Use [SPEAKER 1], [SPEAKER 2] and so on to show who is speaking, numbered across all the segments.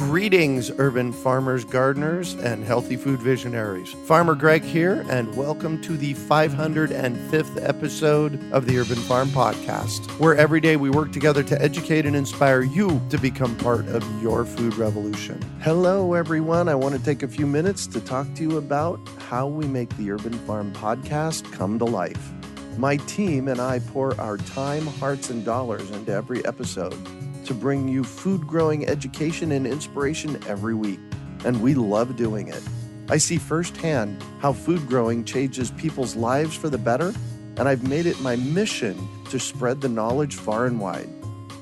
[SPEAKER 1] Greetings, urban farmers, gardeners, and healthy food visionaries. Farmer Greg here, and welcome to the 505th episode of the Urban Farm Podcast, where every day we work together to educate and inspire you to become part of your food revolution. Hello, everyone. I want to take a few minutes to talk to you about how we make the Urban Farm Podcast come to life. My team and I pour our time, hearts, and dollars into every episode to bring you food growing education and inspiration every week, and we love doing it. I see firsthand how food growing changes people's lives for the better, and I've made it my mission to spread the knowledge far and wide.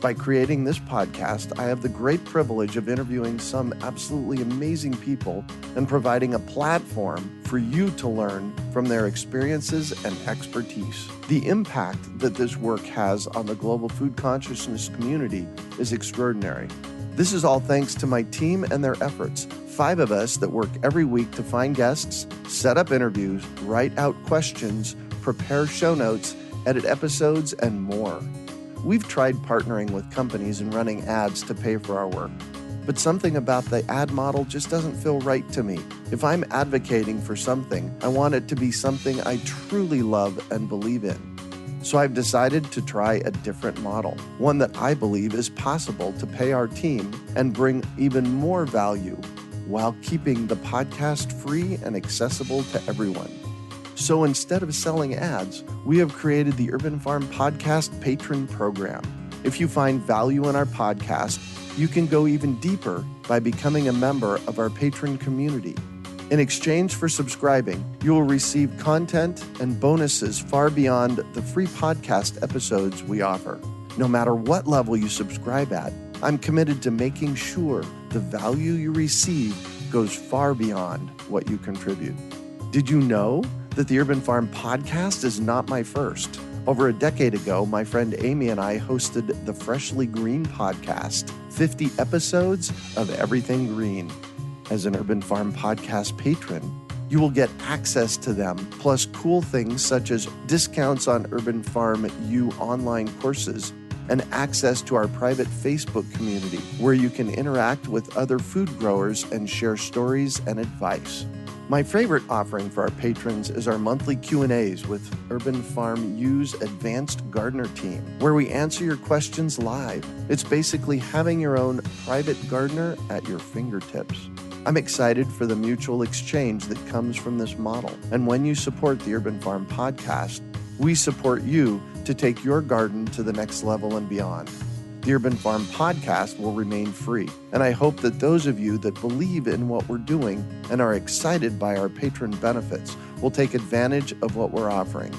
[SPEAKER 1] By creating this podcast, I have the great privilege of interviewing some absolutely amazing people and providing a platform for you to learn from their experiences and expertise. The impact that this work has on the global food consciousness community is extraordinary. This is all thanks to my team and their efforts. 5 of us that work every week to find guests, set up interviews, write out questions, prepare show notes, edit episodes, and more. We've tried partnering with companies and running ads to pay for our work, but something about the ad model just doesn't feel right to me. If I'm advocating for something, I want it to be something I truly love and believe in. So I've decided to try a different model, one that I believe is possible to pay our team and bring even more value while keeping the podcast free and accessible to everyone. So instead of selling ads, we have created the Urban Farm Podcast Patron Program. If you find value in our podcast, you can go even deeper by becoming a member of our patron community. In exchange for subscribing, you will receive content and bonuses far beyond the free podcast episodes we offer. No matter what level you subscribe at, I'm committed to making sure the value you receive goes far beyond what you contribute. Did you know that the Urban Farm Podcast is not my first? Over a decade ago, my friend Amy and I hosted the Freshly Green Podcast, 50 episodes of everything green. As an Urban Farm Podcast patron, you will get access to them, plus cool things such as discounts on Urban Farm U online courses and access to our private Facebook community where you can interact with other food growers and share stories and advice. My favorite offering for our patrons is our monthly Q&As with Urban Farm U's Advanced Gardener team, where we answer your questions live. It's basically having your own private gardener at your fingertips. I'm excited for the mutual exchange that comes from this model. And when you support the Urban Farm Podcast, we support you to take your garden to the next level and beyond. The Urban Farm Podcast will remain free, and I hope that those of you that believe in what we're doing and are excited by our patron benefits will take advantage of what we're offering.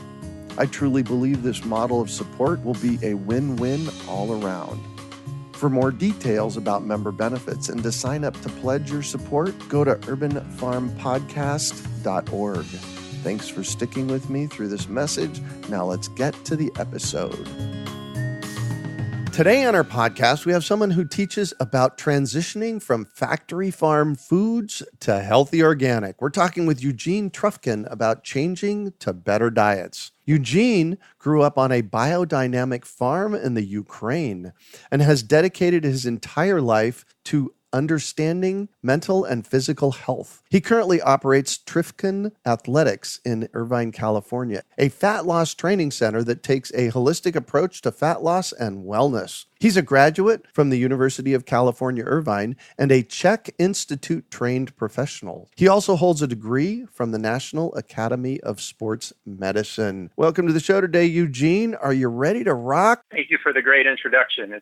[SPEAKER 1] I truly believe this model of support will be a win-win all around. For more details about member benefits and to sign up to pledge your support, go to urbanfarmpodcast.org. Thanks for sticking with me through this message. Now let's get to the episode. Today on our podcast, we have someone who teaches about transitioning from factory farm foods to healthy organic. We're talking with Eugene Trufkin about changing to better diets. Eugene grew up on a biodynamic farm in the Ukraine and has dedicated his entire life to understanding mental and physical health. He currently operates Trufkin Athletics in Irvine, California, a fat loss training center that takes a holistic approach to fat loss and wellness. He's a graduate from the University of California, Irvine, and a Czech Institute-trained professional. He also holds a degree from the National Academy of Sports Medicine. Welcome to the show today, Eugene. Are you ready to rock?
[SPEAKER 2] Thank you for the great introduction.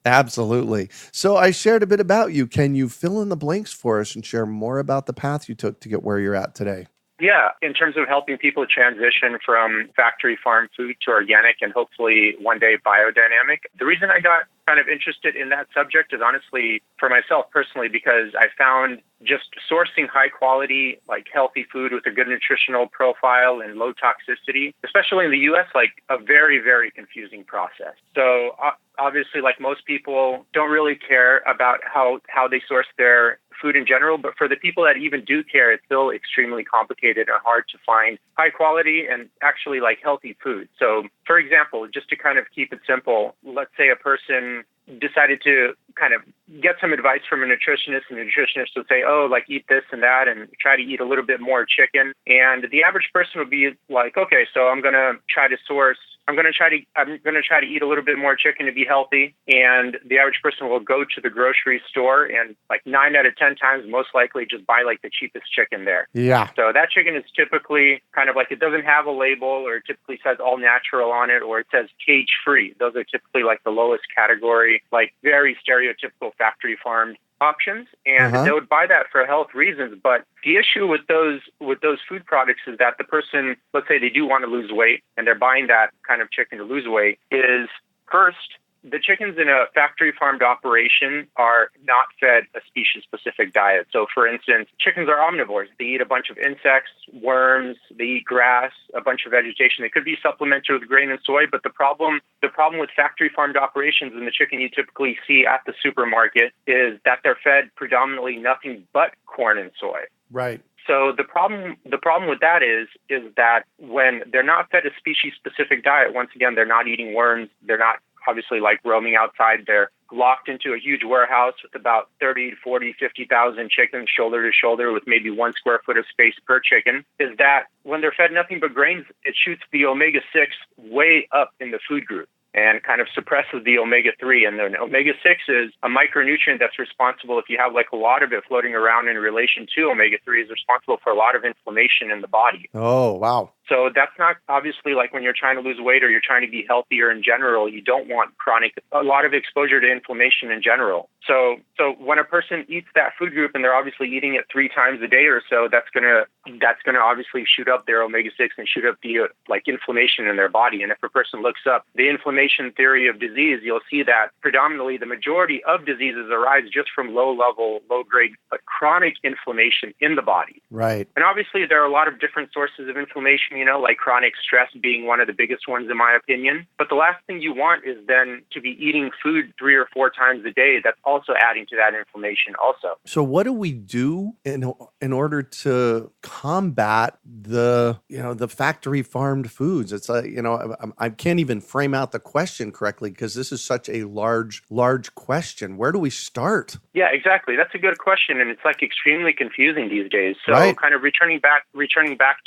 [SPEAKER 1] Absolutely. So I shared a bit about you. Can you fill in the blanks for us and share more about the path you took to get where you're at today?
[SPEAKER 2] Yeah, in terms of helping people transition from factory farm food to organic and hopefully one day biodynamic, the reason I got kind of interested in that subject is honestly for myself personally because I found just sourcing high quality, like healthy food with a good nutritional profile and low toxicity, especially in the U.S., like a very, very confusing process. So obviously, like most people don't really care about how they source their food in general, but for the people that even do care, it's still extremely complicated and hard to find high quality and actually like healthy food. So for example, just to kind of keep it simple, let's say a person decided to kind of get some advice from a nutritionist, and the nutritionist would say, oh, like eat this and that and try to eat a little bit more chicken. And the average person would be like, okay, so I'm going to try to eat a little bit more chicken to be healthy. And the average person will go to the grocery store and like 9 out of 10 times, most likely just buy like the cheapest chicken there.
[SPEAKER 1] Yeah.
[SPEAKER 2] So that chicken is typically kind of like, it doesn't have a label, or it typically says all natural on it, or it says cage free. Those are typically like the lowest category, like very stereotypical factory farmed options, and they would buy that for health reasons. But the issue with those food products is that the person, let's say they do want to lose weight and they're buying that kind of chicken to lose weight, is first, the chickens in a factory farmed operation are not fed a species-specific diet. So, for instance, chickens are omnivores. They eat a bunch of insects, worms, they eat grass, a bunch of vegetation. They could be supplemented with grain and soy, but the problem with factory farmed operations and the chicken you typically see at the supermarket is that they're fed predominantly nothing but corn and soy.
[SPEAKER 1] Right.
[SPEAKER 2] So the problem with that is that when they're not fed a species-specific diet, once again, they're not eating worms, they're not obviously like roaming outside, they're locked into a huge warehouse with about 30, 40, 50,000 chickens shoulder to shoulder with maybe 1 square foot of space per chicken, is that when they're fed nothing but grains, it shoots the omega-6 way up in the food group and kind of suppresses the omega-3. And the omega-6 is a micronutrient that's responsible, if you have like a lot of it floating around in relation to omega-3, is responsible for a lot of inflammation in the body.
[SPEAKER 1] Oh, wow.
[SPEAKER 2] So that's not obviously like when you're trying to lose weight or you're trying to be healthier in general, you don't want a lot of exposure to inflammation in general. So when a person eats that food group and they're obviously eating it 3 times a day or so, that's gonna obviously shoot up their omega-6 and shoot up the like inflammation in their body. And if a person looks up the inflammation theory of disease, you'll see that predominantly the majority of diseases arise just from low-grade, but chronic inflammation in the body.
[SPEAKER 1] Right.
[SPEAKER 2] And obviously there are a lot of different sources of inflammation, like chronic stress being one of the biggest ones in my opinion. But the last thing you want is then to be eating food 3 or 4 times a day that's also adding to that inflammation also.
[SPEAKER 1] So what do we do in order to combat the factory farmed foods? It's like, I can't even frame out the question correctly because this is such a large question. Where do we start?
[SPEAKER 2] Yeah, exactly. That's a good question. And it's like extremely confusing these days. So
[SPEAKER 1] right.
[SPEAKER 2] Kind of returning back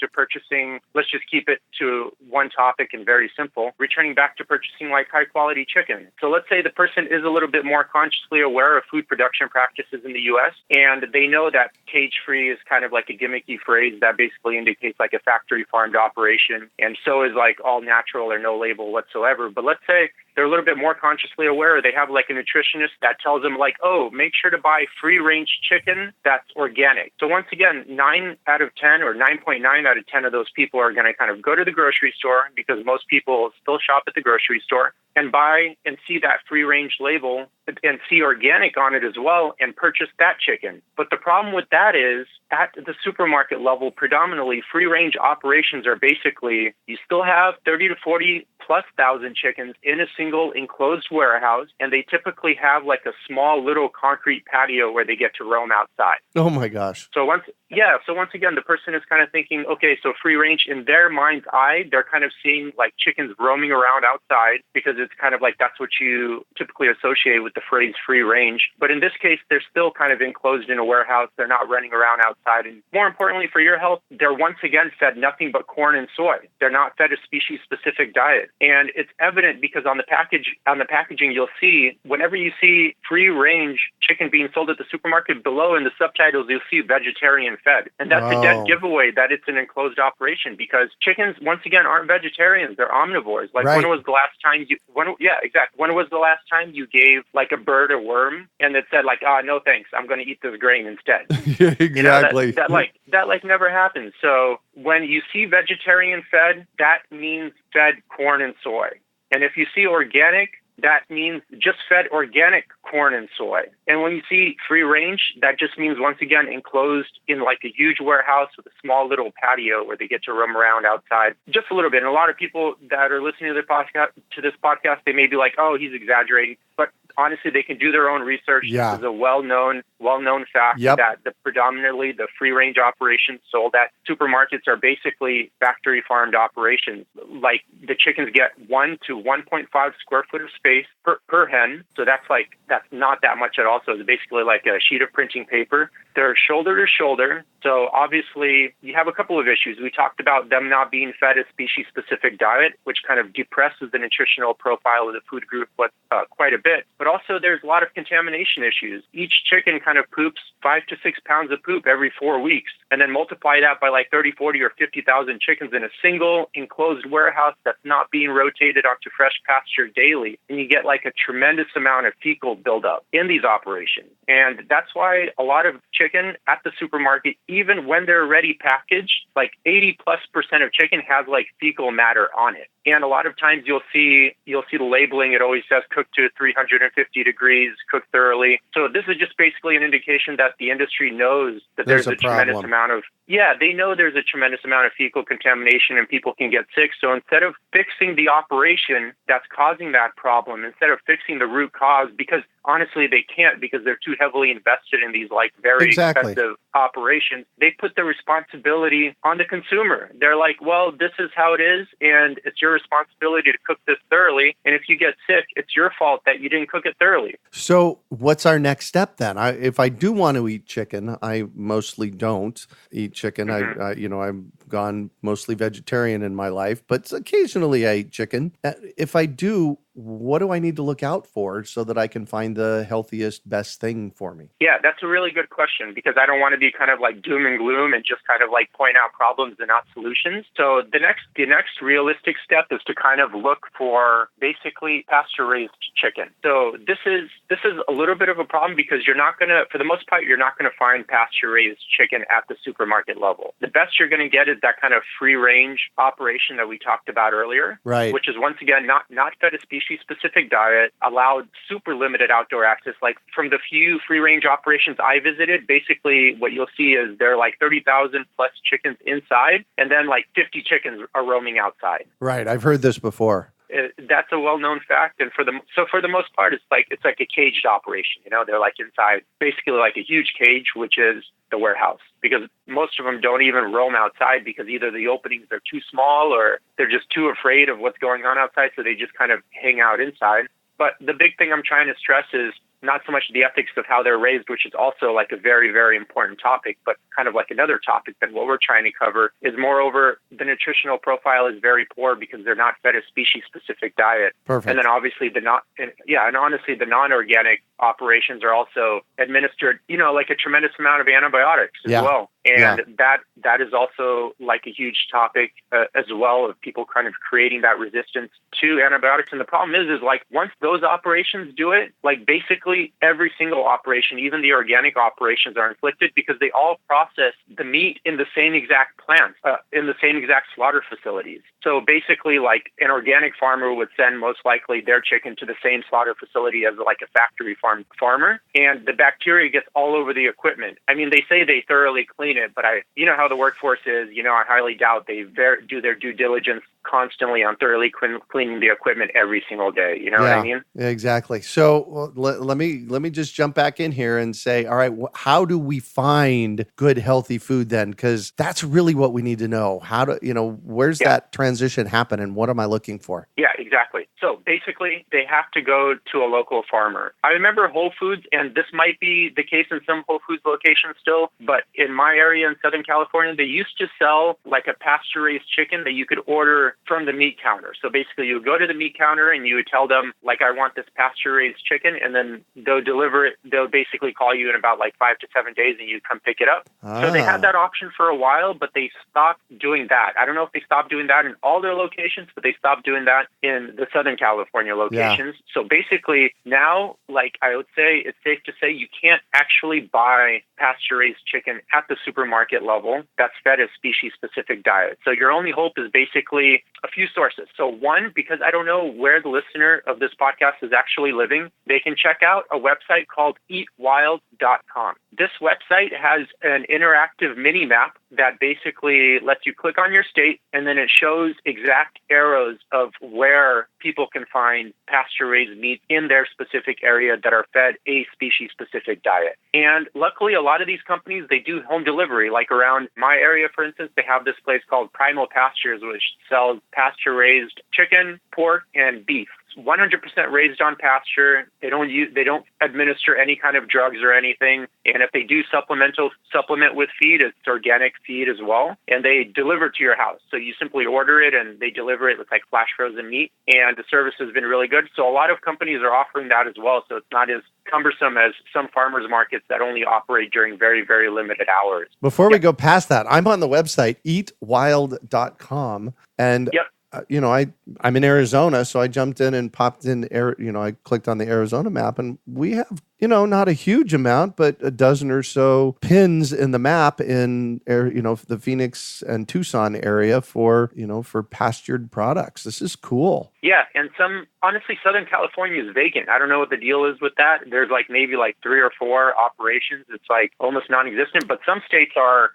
[SPEAKER 2] to purchasing, let's just keep it to one topic and very simple, returning back to purchasing like high quality chicken. So let's say the person is a little bit more consciously aware of food production practices in the U.S. and they know that cage free is kind of like a gimmicky phrase that basically indicates like a factory farmed operation. And so is like all natural or no label whatsoever. But let's say they're a little bit more consciously aware. They have like a nutritionist that tells them like, oh, make sure to buy free-range chicken that's organic. So once again, 9 out of 10 or 9.9 out of 10 of those people are going to kind of go to the grocery store because most people still shop at the grocery store and buy and see that free-range label and see organic on it as well and purchase that chicken. But the problem with that is at the supermarket level, predominantly free-range operations are basically, you still have 30 to 40 plus thousand chickens in a single enclosed warehouse, and they typically have like a small little concrete patio where they get to roam outside.
[SPEAKER 1] Oh my gosh.
[SPEAKER 2] So once again, the person is kind of thinking, okay, so free range in their mind's eye, they're kind of seeing like chickens roaming around outside because it's kind of like that's what you typically associate with the phrase free range. But in this case, they're still kind of enclosed in a warehouse. They're not running around outside. And more importantly for your health, they're once again fed nothing but corn and soy. They're not fed a species-specific diet. And it's evident because on the packaging, you'll see, whenever you see free-range chicken being sold at the supermarket, below in the subtitles, you'll see vegetarian fed. And that's a dead giveaway that it's an enclosed operation because chickens, once again, aren't vegetarians. They're omnivores. Like,
[SPEAKER 1] right.
[SPEAKER 2] When was the last time you gave like a bird a worm and it said like, no thanks, I'm going to eat this grain instead?
[SPEAKER 1] Yeah, exactly.
[SPEAKER 2] That never happens. So when you see vegetarian fed, that means fed corn and soy. And if you see organic, that means just fed organic corn and soy. And when you see free range, that just means, once again, enclosed in like a huge warehouse with a small little patio where they get to roam around outside just a little bit. And a lot of people that are listening to this podcast, they may be like, oh, he's exaggerating. But honestly, they can do their own research.
[SPEAKER 1] Yeah.
[SPEAKER 2] This is a well-known fact that predominantly the free-range operations sold at supermarkets are basically factory farmed operations. Like the chickens get 1 to 1.5 square foot of space per hen. So that's not that much at all. So it's basically like a sheet of printing paper. They're shoulder to shoulder. So obviously you have a couple of issues. We talked about them not being fed a species-specific diet, which kind of depresses the nutritional profile of the food group quite a bit. But also there's a lot of contamination issues. Each chicken kind of poops 5 to 6 pounds of poop every 4 weeks, and then multiply that by like 30, 40, or 50,000 chickens in a single enclosed warehouse that's not being rotated onto fresh pasture daily. And you get like a tremendous amount of fecal buildup in these operations. And that's why a lot of chicken at the supermarket, even when they're already packaged, like 80+% of chicken has like fecal matter on it. And a lot of times you'll see the labeling. It always says cooked to 350 degrees, cooked thoroughly. So this is just basically an indication that the industry knows that there's a tremendous amount of, they know there's a tremendous amount of fecal contamination and people can get sick. So instead of fixing the operation that's causing that problem, instead of fixing the root cause, because honestly they can't because they're too heavily invested in these like very expensive operations, they put the responsibility on the consumer. They're like, well, this is how it is and it's your responsibility to cook this thoroughly. And if you get sick, it's your fault that you didn't cook it thoroughly.
[SPEAKER 1] So what's our next step then? If I do want to eat chicken, I mostly don't eat chicken. Mm-hmm. I've gone mostly vegetarian in my life, but occasionally I eat chicken. If I do, what do I need to look out for so that I can find the healthiest, best thing for me?
[SPEAKER 2] Yeah, that's a really good question because I don't want to be kind of like doom and gloom and just kind of like point out problems and not solutions. So the next realistic step is to kind of look for basically pasture-raised chicken. So this is a little bit of a problem because for the most part, you're not going to find pasture-raised chicken at the supermarket level. The best you're going to get is that kind of free-range operation that we talked about earlier,
[SPEAKER 1] right? Which
[SPEAKER 2] is once again not fed a species-specific diet, allowed super limited outdoor access. Like from the few free-range operations I visited, basically what you'll see is there are like 30,000 plus chickens inside, and then like 50 chickens are roaming outside.
[SPEAKER 1] Right, I've heard this before.
[SPEAKER 2] That's a well-known fact, and for the most part, it's like a caged operation. They're like inside, basically like a huge cage, which is the warehouse, because most of them don't even roam outside because either the openings are too small or they're just too afraid of what's going on outside, so they just kind of hang out inside. But the big thing I'm trying to stress is not so much the ethics of how they're raised, which is also like a very, very important topic, but kind of like another topic than what we're trying to cover is moreover, the nutritional profile is very poor because they're not fed a species-specific diet.
[SPEAKER 1] Perfect.
[SPEAKER 2] And then obviously honestly, the non-organic operations are also administered, like a tremendous amount of antibiotics as well. And that is also like a huge topic as well of people kind of creating that resistance to antibiotics. And the problem is like once those operations do it, like basically every single operation, even the organic operations, are inflicted because they all process the meat in the same exact plants, in the same exact slaughter facilities. So basically like an organic farmer would send most likely their chicken to the same slaughter facility as like a factory farm farmer, and the bacteria gets all over the equipment. I mean, they say they thoroughly clean it, but you know how the workforce is, I highly doubt they do their due diligence constantly on thoroughly cleaning the equipment every single day. You know what I mean?
[SPEAKER 1] Yeah, exactly. So let me just jump back in here and say, all right, how do we find good, healthy food then? Because that's really what we need to know. Where's that transition happen and what am I looking for?
[SPEAKER 2] Yeah, exactly. So basically, they have to go to a local farmer. I remember Whole Foods, and this might be the case in some Whole Foods locations still, but in my area in Southern California, they used to sell like a pasture-raised chicken that you could order from the meat counter. So basically, you would go to the meat counter and you would tell them, like, I want this pasture-raised chicken, and then they'll deliver it. They'll basically call you in about like 5 to 7 days, and you come pick it up. So they had that option for a while, but they stopped doing that. I don't know if they stopped doing that in all their locations, but they stopped doing that in the Southern California locations. Yeah. So basically now, like I would say, it's safe to say you can't actually buy pasture-raised chicken at the supermarket level that's fed a species-specific diet. So your only hope is basically a few sources. So one, because I don't know where the listener of this podcast is actually living, they can check out a website called eatwild.com. This website has an interactive mini map that basically lets you click on your state, and then it shows exact arrows of where people can find pasture-raised meat in their specific area that are fed a species-specific diet. And luckily, a lot of these companies, they do home delivery. Like around my area, for instance, they have this place called Primal Pastures, which sells pasture-raised chicken, pork, and beef. 100% raised on pasture. They don't administer any kind of drugs or anything. And if they do supplement with feed, it's organic feed as well. And they deliver to your house. So you simply order it and they deliver it with like flash frozen meat. And the service has been really good. So a lot of companies are offering that as well. So it's not as cumbersome as some farmers markets that only operate during very, very limited hours.
[SPEAKER 1] Before we go past that, I'm on the website eatwild.com, and I'm in Arizona, so I jumped in and popped in, I clicked on the Arizona map, and we have, not a huge amount, but a dozen or so pins in the map in, the Phoenix and Tucson area for pastured products. This is cool.
[SPEAKER 2] Yeah, and honestly, Southern California is vacant. I don't know what the deal is with that. There's maybe 3 or 4 operations. It's almost non-existent, but some states are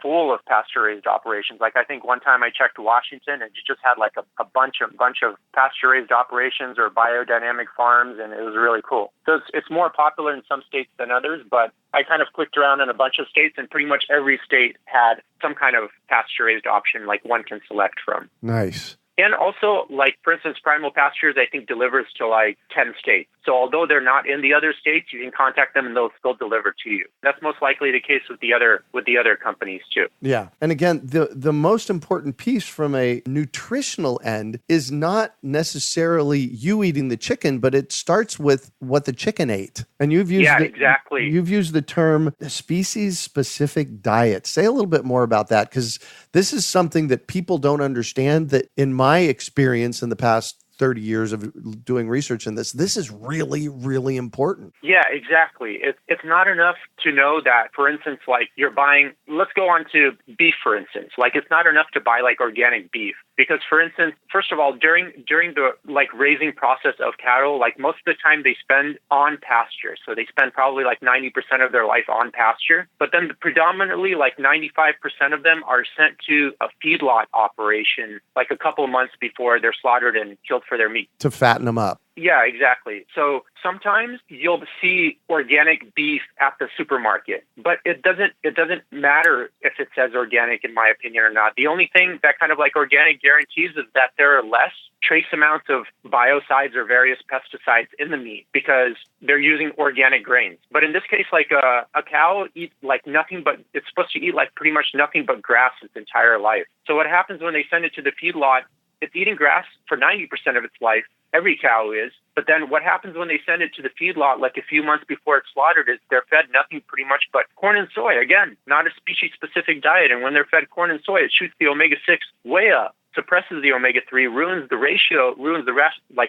[SPEAKER 2] full of pasture-raised operations. I think one time I checked Washington and it just had a bunch of pasture-raised operations or biodynamic farms, and it was really cool. So it's more popular in some states than others, but I kind of clicked around in a bunch of states, and pretty much every state had some kind of pasture-raised option one can select from.
[SPEAKER 1] Nice.
[SPEAKER 2] And also, for instance, Primal Pastures, I think, delivers to 10 states. So although they're not in the other states, you can contact them and they'll still deliver to you. That's most likely the case with the other companies too.
[SPEAKER 1] Yeah. And again, the most important piece from a nutritional end is not necessarily you eating the chicken, but it starts with what the chicken ate. And you've used
[SPEAKER 2] exactly.
[SPEAKER 1] You've used the term species-specific diet. Say a little bit more about that, because this is something that people don't understand, that in my experience in the past 30 years of doing research in this is really, really important.
[SPEAKER 2] Yeah, exactly. It's not enough to know that, for instance, you're buying, let's go on to beef, for instance. It's not enough to buy organic beef. Because, for instance, first of all, during the raising process of cattle, most of the time they spend on pasture. So they spend probably 90% of their life on pasture. But then predominantly 95% of them are sent to a feedlot operation a couple of months before they're slaughtered and killed for their meat.
[SPEAKER 1] To fatten them up.
[SPEAKER 2] Yeah, exactly. So sometimes you'll see organic beef at the supermarket, but it doesn't matter if it says organic, in my opinion, or not. The only thing that kind of organic guarantees is that there are less trace amounts of biocides or various pesticides in the meat because they're using organic grains. But in this case, a cow eats nothing but, it's supposed to eat pretty much nothing but grass its entire life. So what happens when they send it to the feedlot, it's eating grass for 90% of its life. Every cow is. But then what happens when they send it to the feedlot a few months before it's slaughtered is they're fed nothing pretty much but corn and soy. Again, not a species-specific diet. And when they're fed corn and soy, it shoots the omega-6 way up, suppresses the omega-3, ruins the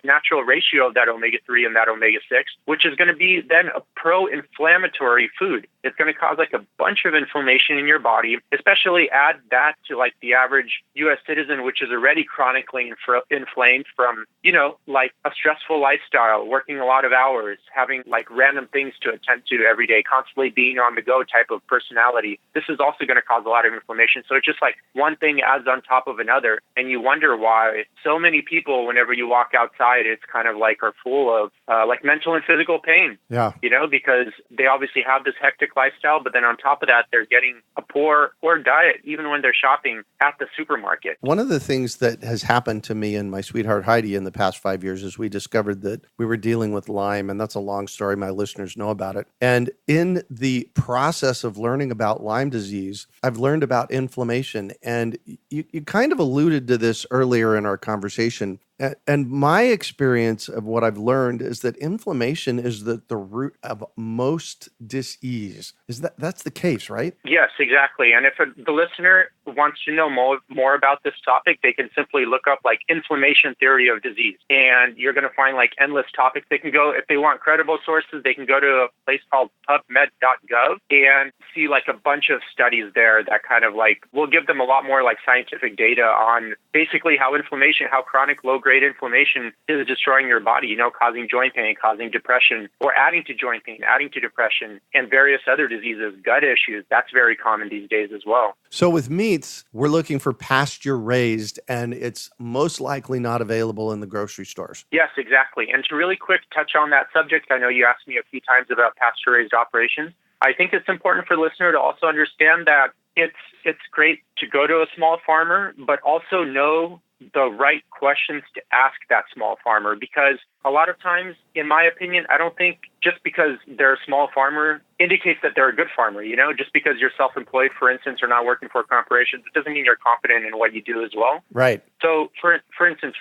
[SPEAKER 2] natural ratio of that omega-3 and that omega-6, which is going to be then a pro-inflammatory food. It's going to cause a bunch of inflammation in your body, especially add that to the average U.S. citizen, which is already chronically inflamed from, a stressful lifestyle, working a lot of hours, having random things to attend to every day, constantly being on the go type of personality. This is also going to cause a lot of inflammation. So it's just one thing adds on top of another. And you wonder why so many people, whenever you walk outside, it's kind of are full of mental and physical pain.
[SPEAKER 1] Yeah.
[SPEAKER 2] Because they obviously have this hectic lifestyle, but then on top of that, they're getting a poor diet, even when they're shopping at the supermarket.
[SPEAKER 1] One of the things that has happened to me and my sweetheart Heidi in the past 5 years is we discovered that we were dealing with Lyme, and that's a long story. My listeners know about it. And in the process of learning about Lyme disease, I've learned about inflammation. And you kind of alluded to this earlier in our conversation. And my experience of what I've learned is that inflammation is the root of most dis-ease. That's the case, right?
[SPEAKER 2] Yes, exactly. And if the listener wants to know more about this topic, they can simply look up inflammation theory of disease. And you're going to find endless topics. They can go, if they want credible sources, they can go to a place called pubmed.gov and see a bunch of studies there that kind of will give them a lot more scientific data on basically how inflammation, how chronic low-grade low-grade inflammation is destroying your body, causing joint pain, causing depression, or adding to joint pain, adding to depression, and various other diseases, gut issues. That's very common these days as well.
[SPEAKER 1] So with meats, we're looking for pasture-raised, and it's most likely not available in the grocery stores.
[SPEAKER 2] Yes, exactly. And to really quick touch on that subject, I know you asked me a few times about pasture-raised operations. I think it's important for the listener to also understand that it's great to go to a small farmer, but also know the right questions to ask that small farmer, because a lot of times, in my opinion, I don't think just because they're a small farmer indicates that they're a good farmer. Just because you're self-employed, for instance, or not working for corporations, it doesn't mean you're confident in what you do as well.
[SPEAKER 1] Right.
[SPEAKER 2] So, for instance,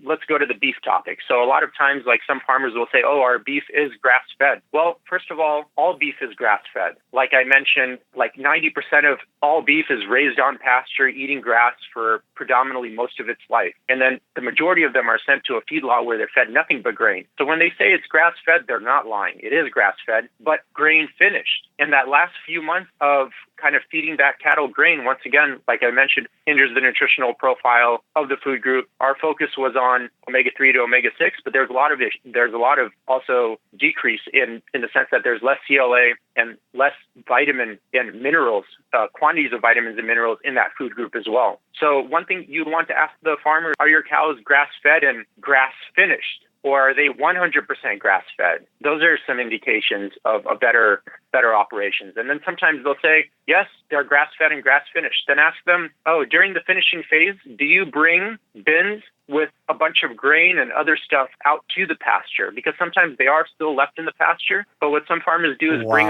[SPEAKER 2] let's go to the beef topic. So a lot of times, like some farmers will say, our beef is grass-fed. Well, first of all beef is grass-fed. Like I mentioned, like 90% of all beef is raised on pasture, eating grass for predominantly most of its life. And then the majority of them are sent to a feedlot where they're fed nothing but grain. So when they say it's grass-fed, they're not lying. It is grass-fed, but grain finished. And that last few months of kind of feeding that cattle grain, once again, like I mentioned, hinders the nutritional profile of the food group. Our focus was on omega-3 to omega-6, but there's a lot of also decrease in the sense that there's less CLA and less vitamin and minerals, quantities of vitamins and minerals in that food group as well. So one thing you'd want to ask the farmer, are your cows grass-fed and grass-finished? Or are they 100% grass-fed? Those are some indications of a better operations. And then sometimes they'll say, yes, they're grass-fed and grass-finished. Then ask them, during the finishing phase, do you bring bins with a bunch of grain and other stuff out to the pasture? Because sometimes they are still left in the pasture. But what some farmers do is bring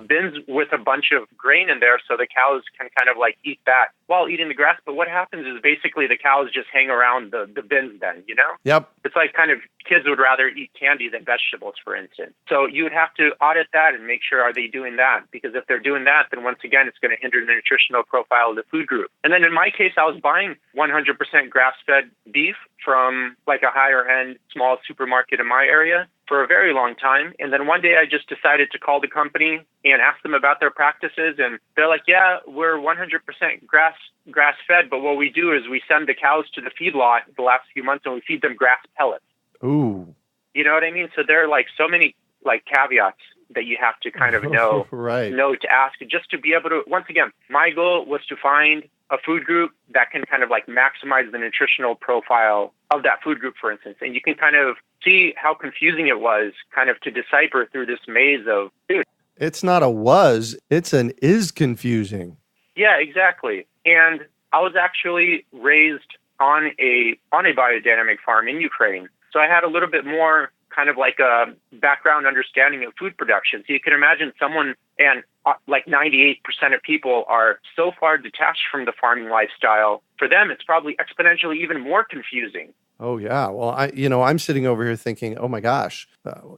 [SPEAKER 2] bins with a bunch of grain in there so the cows can kind of like eat that while eating the grass. But what happens is basically the cows just hang around the bins then,
[SPEAKER 1] Yep.
[SPEAKER 2] It's like kind of kids would rather eat candy than vegetables, for instance. So you would have to audit that and make sure, are they doing that? Because if they're doing that, then once again, it's going to hinder the nutritional profile of the food group. And then in my case, I was buying 100% grass-fed beef from like a higher-end small supermarket in my area for a very long time. And then one day I just decided to call the company and ask them about their practices. And they're like, yeah, we're 100% grass-fed, but what we do is we send the cows to the feedlot the last few months and we feed them grass pellets.
[SPEAKER 1] Ooh.
[SPEAKER 2] You know what I mean? So there are like so many like caveats that you have to kind of know,
[SPEAKER 1] right.
[SPEAKER 2] know to ask, just to be able to, once again, my goal was to find a food group that can kind of like maximize the nutritional profile of that food group, for instance. And you can kind of see how confusing it was kind of to decipher through this maze of food.
[SPEAKER 1] It's not a was, it's an is confusing.
[SPEAKER 2] Yeah, exactly. And I was actually raised on a biodynamic farm in Ukraine. So I had a little bit more kind of like a background understanding of food production. So you can imagine someone, and like 98% of people are so far detached from the farming lifestyle. For them, it's probably exponentially even more confusing.
[SPEAKER 1] Oh, yeah. Well, I'm sitting over here thinking, oh, my gosh,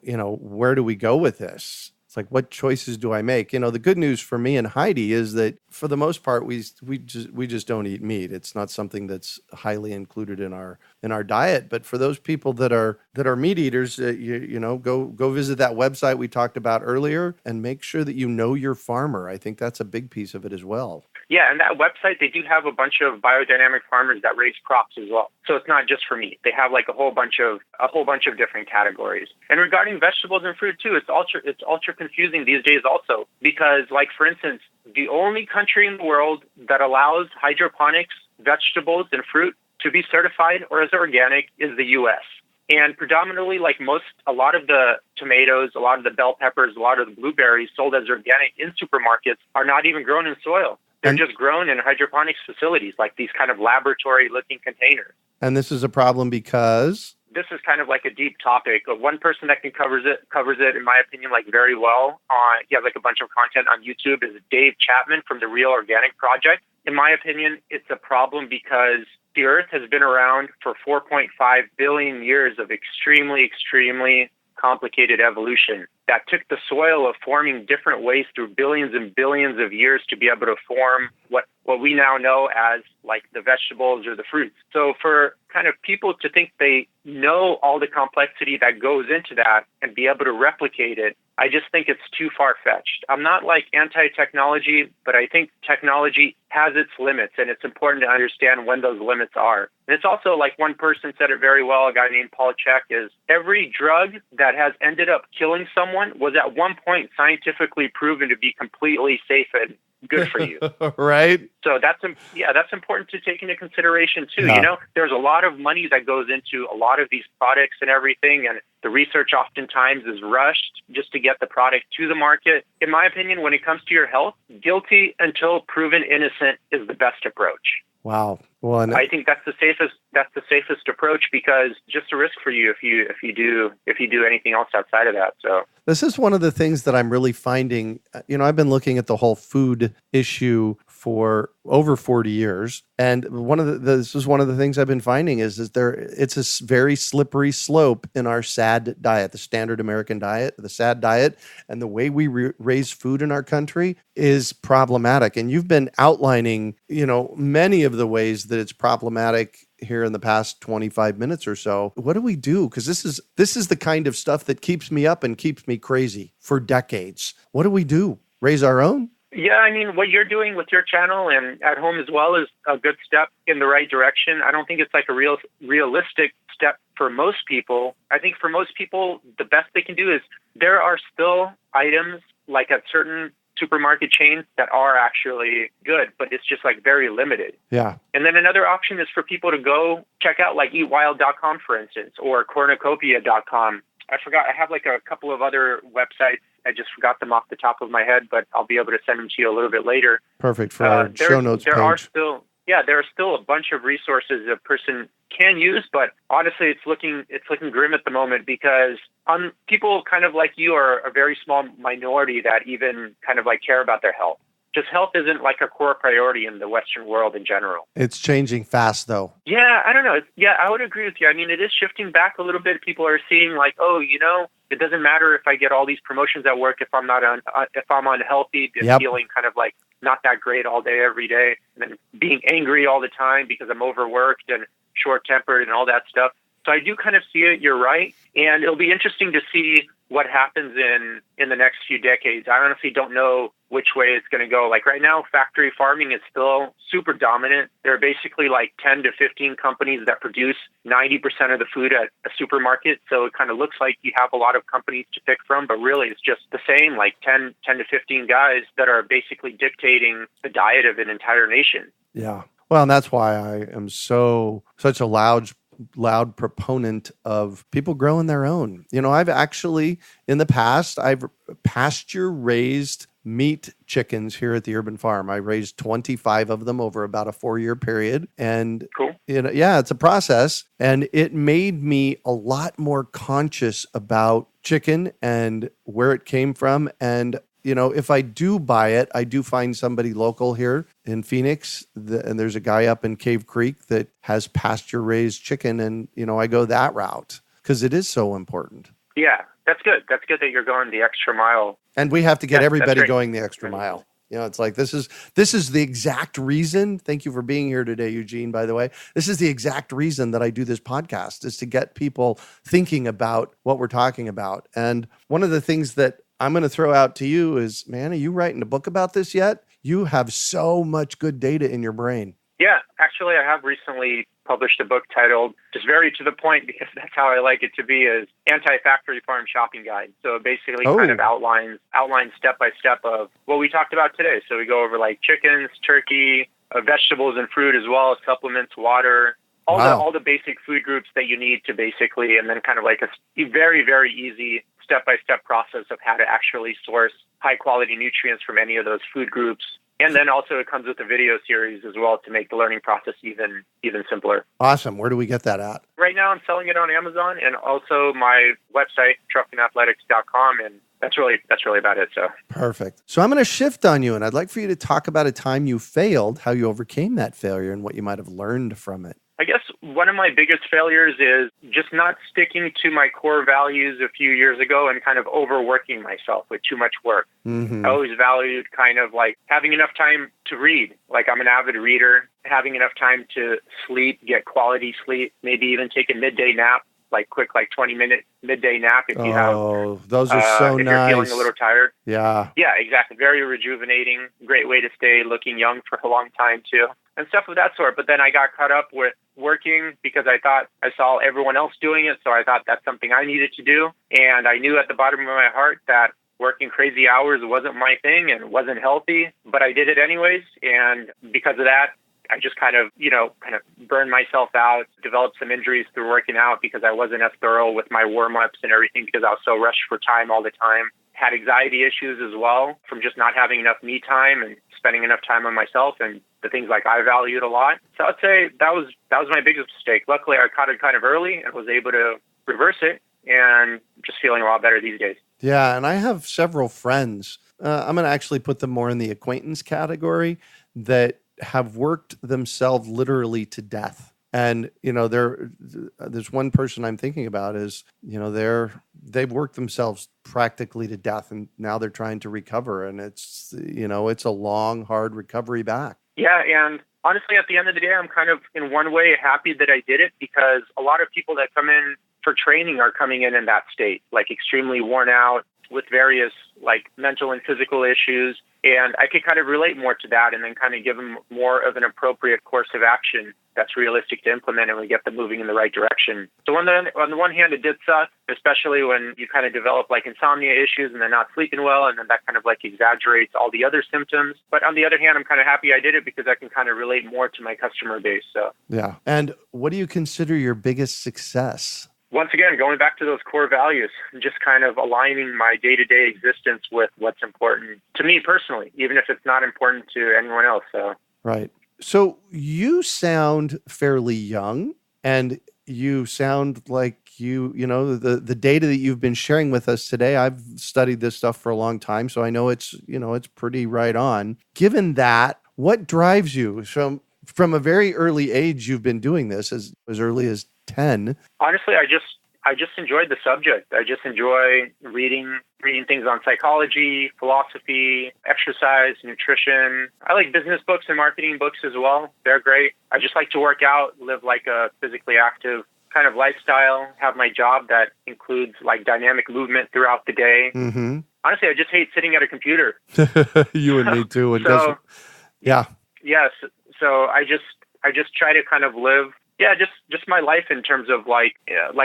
[SPEAKER 1] where do we go with this? It's like, what choices do I make? The good news for me and Heidi is that for the most part, we just don't eat meat. It's not something that's highly included in our diet. But for those people that are meat eaters, go visit that website we talked about earlier and make sure that you know your farmer. I think that's a big piece of it as well.
[SPEAKER 2] Yeah, and that website, they do have a bunch of biodynamic farmers that raise crops as well. So it's not just for meat. They have like a whole bunch of different categories. And regarding vegetables and fruit too, it's ultra confusing these days also, because like for instance, the only country in the world that allows hydroponics, vegetables and fruit to be certified or as organic is the U.S. And predominantly, a lot of the tomatoes, a lot of the bell peppers, a lot of the blueberries sold as organic in supermarkets are not even grown in soil. They're just grown in hydroponics facilities, like these kind of laboratory-looking containers.
[SPEAKER 1] And this is a problem because?
[SPEAKER 2] This is kind of like a deep topic. One person that covers it, in my opinion, like very well. He has like a bunch of content on YouTube. Is Dave Chapman from the Real Organic Project. In my opinion, it's a problem because the Earth has been around for 4.5 billion years of extremely, extremely complicated evolution that took the soil of forming different ways through billions and billions of years to be able to form what we now know as like the vegetables or the fruits. So for kind of people to think they know all the complexity that goes into that and be able to replicate it, I just think it's too far-fetched. I'm not like anti-technology, but I think technology has its limits, and it's important to understand when those limits are. And it's also like one person said it very well, a guy named Paul Chek, is every drug that has ended up killing someone was at one point scientifically proven to be completely safe and good for you.
[SPEAKER 1] Right.
[SPEAKER 2] So that's important to take into consideration too.
[SPEAKER 1] Yeah.
[SPEAKER 2] You know, there's a lot of money that goes into a lot of these products and everything, and the research oftentimes is rushed just to get the product to the market. In my opinion, when it comes to your health, guilty until proven innocent is the best approach.
[SPEAKER 1] Wow. Well, and
[SPEAKER 2] I think that's the safest approach, because just a risk for you if you do anything else outside of that. So
[SPEAKER 1] this is one of the things that I'm really finding. You know, I've been looking at the whole food issue for over 40 years, and this is one of the things I've been finding is it's a very slippery slope in our SAD diet, the standard American diet, the SAD diet, and the way we raise food in our country is problematic. And you've been outlining, you know, many of the ways that it's problematic here in the past 25 minutes or so. What do we do? Because this is the kind of stuff that keeps me up and keeps me crazy for decades. What do we do? Raise our own?
[SPEAKER 2] Yeah, I mean, what you're doing with your channel and at home as well is a good step in the right direction. I don't think it's like a realistic step for most people. I think for most people, the best they can do is there are still items like at certain supermarket chains that are actually good, but it's just like very limited.
[SPEAKER 1] Yeah.
[SPEAKER 2] And then another option is for people to go check out like eatwild.com, for instance, or cornucopia.com. I have like a couple of other websites. I just forgot them off the top of my head, but I'll be able to send them to you a little bit later.
[SPEAKER 1] Perfect for our show notes page.
[SPEAKER 2] There are still a bunch of resources a person can use, but honestly, it's looking grim at the moment, because people kind of like you are a very small minority that even kind of like care about their health. Just health isn't like a core priority in the Western world in general.
[SPEAKER 1] It's changing fast, though.
[SPEAKER 2] Yeah, I don't know. Yeah, I would agree with you. I mean, it is shifting back a little bit. People are seeing like, oh, you know, it doesn't matter if I get all these promotions at work if I'm unhealthy, feeling kind of like not that great all day, every day, and then being angry all the time because I'm overworked and short-tempered and all that stuff. So I do kind of see it. You're right. And it'll be interesting to see what happens in the next few decades. I honestly don't know which way it's going to go. Like right now, factory farming is still super dominant. There are basically like 10 to 15 companies that produce 90% of the food at a supermarket. So it kind of looks like you have a lot of companies to pick from, but really it's just the same, like 10 to 15 guys that are basically dictating the diet of an entire nation.
[SPEAKER 1] Yeah. Well, and that's why I am such a loud proponent of people growing their own. You know, I've actually, in the past, I've pasture raised meat chickens here at the Urban Farm. I raised 25 of them over about a 4-year period. And
[SPEAKER 2] cool.
[SPEAKER 1] You know, yeah, it's a process. And it made me a lot more conscious about chicken and where it came from. And you know, if I do buy it, I do find somebody local here in Phoenix, and there's a guy up in Cave Creek that has pasture-raised chicken, and, you know, I go that route because it is so important.
[SPEAKER 2] Yeah, that's good. That's good that you're going the extra mile.
[SPEAKER 1] And we have to get everybody going the extra mile. You know, it's like this is the exact reason. Thank you for being here today, Eugene, by the way. This is the exact reason that I do this podcast, is to get people thinking about what we're talking about. And one of the things that I'm going to throw out to you is, man, are you writing a book about this yet? You have so much good data in your brain.
[SPEAKER 2] Yeah, actually, I have recently published a book titled, just very to the point, because that's how I like it to be, is Anti-Factory Farm Shopping Guide. So it basically kind of outlines step-by-step of what we talked about today. So we go over like chickens, turkey, vegetables and fruit as well, supplements, water, all the basic food groups that you need to basically, and then kind of like a very, very easy step-by-step process of how to actually source high-quality nutrients from any of those food groups. And then also it comes with a video series as well to make the learning process even simpler.
[SPEAKER 1] Awesome. Where do we get that at?
[SPEAKER 2] Right now I'm selling it on Amazon and also my website, TrufkinAthletics.com, and that's really about it. So
[SPEAKER 1] perfect. So I'm going to shift on you, and I'd like for you to talk about a time you failed, how you overcame that failure, and what you might have learned from it.
[SPEAKER 2] I guess one of my biggest failures is just not sticking to my core values a few years ago and kind of overworking myself with too much work. I always valued kind of like having enough time to read. Like I'm an avid reader, having enough time to sleep, get quality sleep, maybe even take a midday nap, like quick, like 20-minute midday nap if you have.
[SPEAKER 1] Oh, those are so
[SPEAKER 2] if
[SPEAKER 1] nice.
[SPEAKER 2] you're feeling a little tired.
[SPEAKER 1] Yeah.
[SPEAKER 2] Yeah, exactly. Very rejuvenating. Great way to stay looking young for a long time too. And stuff of that sort. But then I got caught up with working because I thought I saw everyone else doing it. So I thought that's something I needed to do. And I knew at the bottom of my heart that working crazy hours wasn't my thing and wasn't healthy, but I did it anyways. And because of that, I just kind of burned myself out, developed some injuries through working out because I wasn't as thorough with my warm-ups and everything because I was so rushed for time all the time. Had anxiety issues as well from just not having enough me time and spending enough time on myself and the things like I valued a lot. So I'd say that was my biggest mistake. Luckily, I caught it kind of early and was able to reverse it and just feeling a lot better these days.
[SPEAKER 1] Yeah, and I have several friends. I'm going to actually put them more in the acquaintance category that have worked themselves literally to death. And, there's one person I'm thinking about is, they've worked themselves practically to death and now they're trying to recover. And it's a long, hard recovery back.
[SPEAKER 2] Yeah. And honestly, at the end of the day, I'm kind of in one way happy that I did it because a lot of people that come in for training are coming in that state, like extremely worn out with various like mental and physical issues. And I could kind of relate more to that and then kind of give them more of an appropriate course of action that's realistic to implement and we get them moving in the right direction. So on the one hand, it did suck, especially when you kind of develop like insomnia issues and then not sleeping well, and then that kind of like exaggerates all the other symptoms. But on the other hand, I'm kind of happy I did it because I can kind of relate more to my customer base. So
[SPEAKER 1] yeah. And what do you consider your biggest success?
[SPEAKER 2] Once again, going back to those core values, just kind of aligning my day-to-day existence with what's important to me personally, even if it's not important to anyone else. So
[SPEAKER 1] right. So you sound fairly young, and you sound like the data that you've been sharing with us today. I've studied this stuff for a long time, so I know it's pretty right on. Given that, what drives you from a very early age? You've been doing this as early as 10.
[SPEAKER 2] Honestly, I just enjoyed the subject. I just enjoy reading things on psychology, philosophy, exercise, nutrition. I like business books and marketing books as well. They're great. I just like to work out, live like a physically active kind of lifestyle, have my job that includes like dynamic movement throughout the day.
[SPEAKER 1] Mm-hmm.
[SPEAKER 2] Honestly, I just hate sitting at a computer.
[SPEAKER 1] You and me too. Yeah.
[SPEAKER 2] Yes. So I just try to kind of live just my life in terms of like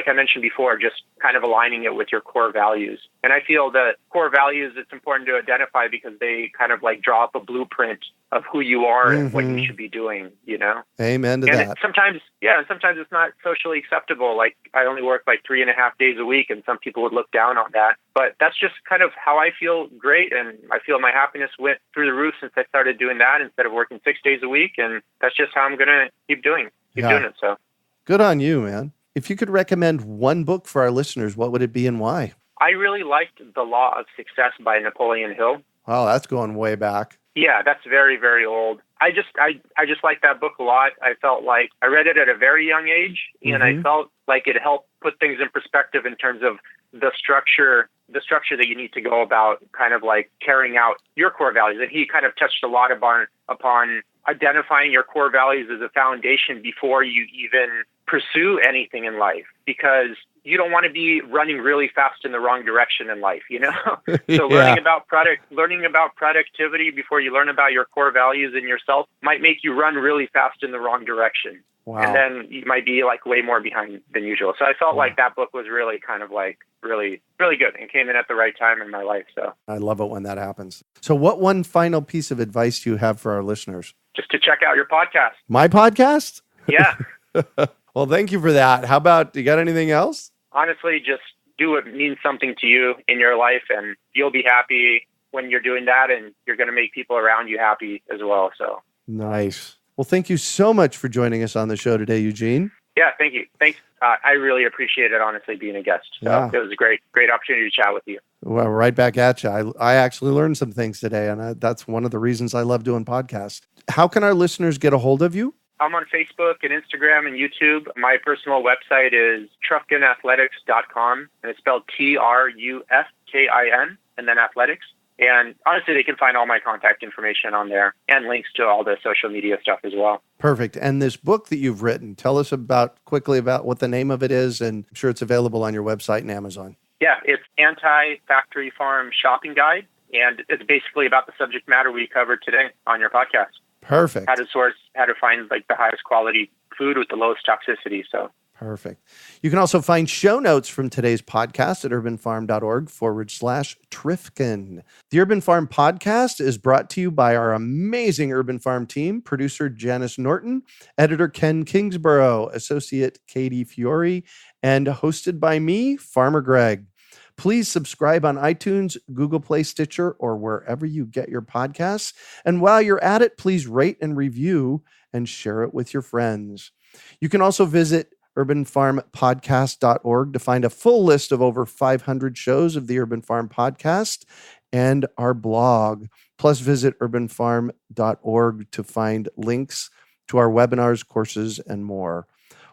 [SPEAKER 2] I mentioned before, just kind of aligning it with your core values. And I feel that core values, it's important to identify because they kind of like draw up a blueprint of who you are and what you should be doing,
[SPEAKER 1] Amen to that.
[SPEAKER 2] Sometimes it's not socially acceptable. Like I only work like 3.5 days a week and some people would look down on that. But that's just kind of how I feel great. And I feel my happiness went through the roof since I started doing that instead of working 6 days a week. And that's just how I'm going to keep doing it. So
[SPEAKER 1] good on you, man. If you could recommend one book for our listeners, what would it be and why?
[SPEAKER 2] I really liked The Law of Success by Napoleon Hill.
[SPEAKER 1] Oh, that's going way back.
[SPEAKER 2] Yeah, that's very, very old. I just like that book a lot. I felt like I read it at a very young age, and I felt like it helped put things in perspective in terms of the structure that you need to go about kind of like carrying out your core values. And he kind of touched a lot upon identifying your core values as a foundation before you even pursue anything in life, because you don't want to be running really fast in the wrong direction in life, So learning about productivity before you learn about your core values in yourself might make you run really fast in the wrong direction.
[SPEAKER 1] Wow.
[SPEAKER 2] And then you might be like way more behind than usual. So I felt like that book was really kind of like really, really good and came in at the right time in my life. So
[SPEAKER 1] I love it when that happens. So what one final piece of advice do you have for our listeners?
[SPEAKER 2] Just to check out your podcast.
[SPEAKER 1] My podcast?
[SPEAKER 2] Yeah.
[SPEAKER 1] Well, thank you for that. How about, you got anything else?
[SPEAKER 2] Honestly, just do what means something to you in your life, and you'll be happy when you're doing that, and you're going to make people around you happy as well. So
[SPEAKER 1] nice. Well, thank you so much for joining us on the show today, Eugene.
[SPEAKER 2] Yeah, thank you. Thanks. I really appreciate it, honestly, being a guest. So It was a great opportunity to chat with you.
[SPEAKER 1] Well, right back at you. I actually learned some things today, and that's one of the reasons I love doing podcasts. How can our listeners get a hold of you?
[SPEAKER 2] I'm on Facebook and Instagram and YouTube. My personal website is TrufkinAthletics.com, and it's spelled Trufkin, and then athletics. And honestly, they can find all my contact information on there and links to all the social media stuff as well.
[SPEAKER 1] Perfect. And this book that you've written, tell us quickly about what the name of it is, and I'm sure it's available on your website and Amazon.
[SPEAKER 2] Yeah, it's Anti-Factory Farm Shopping Guide, and it's basically about the subject matter we covered today on your podcast.
[SPEAKER 1] Perfect.
[SPEAKER 2] How to find like the highest quality food with the lowest toxicity. So
[SPEAKER 1] perfect. You can also find show notes from today's podcast at urbanfarm.org/Trufkin. The Urban Farm Podcast is brought to you by our amazing Urban Farm team, producer Janice Norton, editor Ken Kingsborough, associate Katie Fiore, and hosted by me, Farmer Greg. Please subscribe on iTunes, Google Play, Stitcher, or wherever you get your podcasts. And while you're at it, please rate and review and share it with your friends. You can also visit urbanfarmpodcast.org to find a full list of over 500 shows of the Urban Farm Podcast and our blog. Plus, visit urbanfarm.org to find links to our webinars, courses, and more.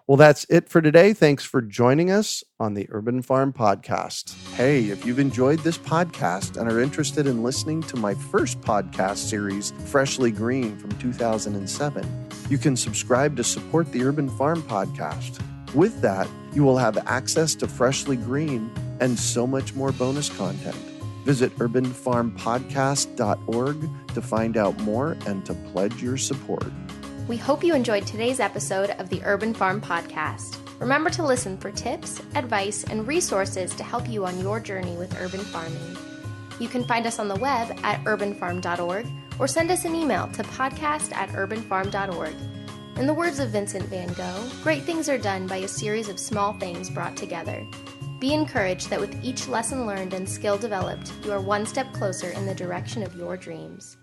[SPEAKER 1] Well, that's it for today. Thanks for joining us on the Urban Farm Podcast. Hey, if you've enjoyed this podcast and are interested in listening to my first podcast series, Freshly Green from 2007, you can subscribe to support the Urban Farm Podcast. With that, you will have access to Freshly Green and so much more bonus content. Visit urbanfarmpodcast.org to find out more and to pledge your support.
[SPEAKER 3] We hope you enjoyed today's episode of the Urban Farm Podcast. Remember to listen for tips, advice, and resources to help you on your journey with urban farming. You can find us on the web at urbanfarm.org or send us an email to podcast@urbanfarm.org. In the words of Vincent van Gogh, great things are done by a series of small things brought together. Be encouraged that with each lesson learned and skill developed, you are one step closer in the direction of your dreams.